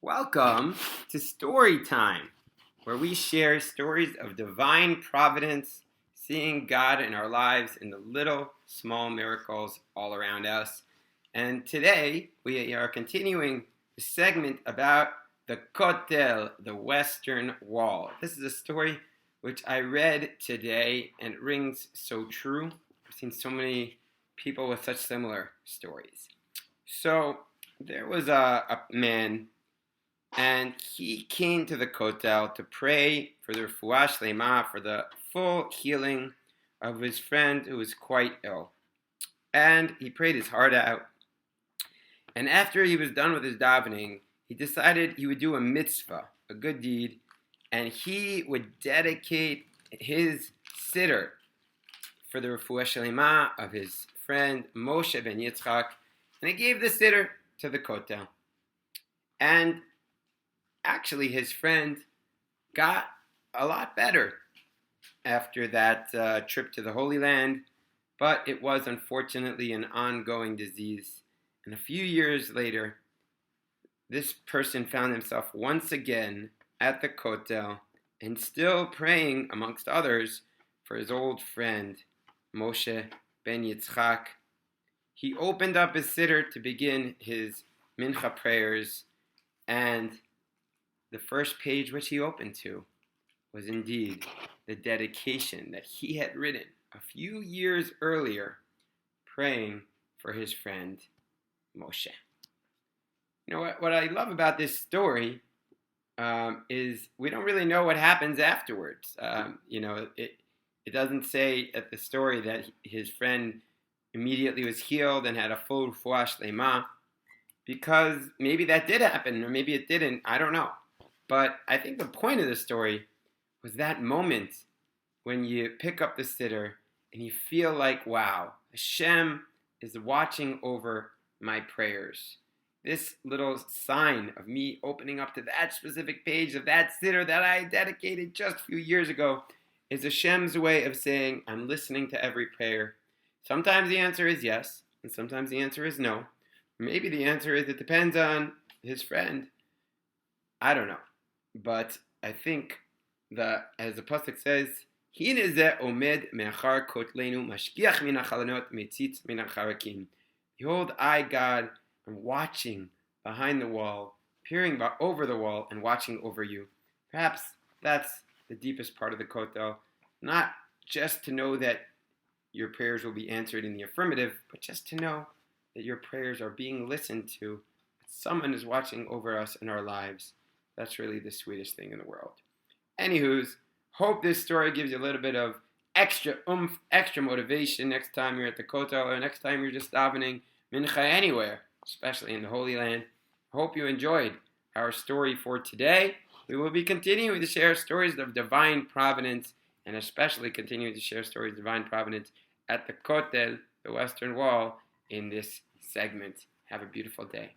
Welcome to Story Time, where we share stories of divine providence, seeing God in our lives in the little, small miracles all around us. And today, we are continuing the segment about the Kotel, the Western Wall. This is a story which I read today, and it rings so true. I've seen so many people with such similar stories. So, there was a man, and he came to the Kotel to pray for the refuah shlema, for the full healing of his friend who was quite ill. And he prayed his heart out. And after he was done with his davening, he decided he would do a mitzvah, a good deed, and he would dedicate his Siddur for the refuah shlema of his friend Moshe ben Yitzchak, and he gave the Siddur to the Kotel. And actually, his friend got a lot better after that trip to the Holy Land, but it was unfortunately an ongoing disease. And a few years later, this person found himself once again at the Kotel and still praying, amongst others, for his old friend, Moshe ben Yitzchak. He opened up his Siddur to begin his mincha prayers, and the first page which he opened to was indeed the dedication that he had written a few years earlier, praying for his friend Moshe. You know what I love about this story is we don't really know what happens afterwards. It doesn't say at the story that his friend immediately was healed and had a full refuah shlema, because maybe that did happen or maybe it didn't. I don't know. But I think the point of the story was that moment when you pick up the Siddur and you feel like, wow, Hashem is watching over my prayers. This little sign of me opening up to that specific page of that Siddur that I dedicated just a few years ago is Hashem's way of saying, I'm listening to every prayer. Sometimes the answer is yes, and sometimes the answer is no. Maybe the answer is it depends on his friend. I don't know. But I think that, as the pasuk says, Hine ze omed me'achar kotlenu mashgiach min hachalanot metzitz min hacharakim. Behold, I, God, am watching behind the wall, peering over the wall, and watching over you. Perhaps that's the deepest part of the Kotel. Not just to know that your prayers will be answered in the affirmative, but just to know that your prayers are being listened to. Someone is watching over us in our lives. That's really the sweetest thing in the world. Anywho's, hope this story gives you a little bit of extra oomph, extra motivation next time you're at the Kotel or next time you're just davening mincha anywhere, especially in the Holy Land. Hope you enjoyed our story for today. We will be continuing to share stories of divine providence, and especially continuing to share stories of divine providence at the Kotel, the Western Wall, in this segment. Have a beautiful day.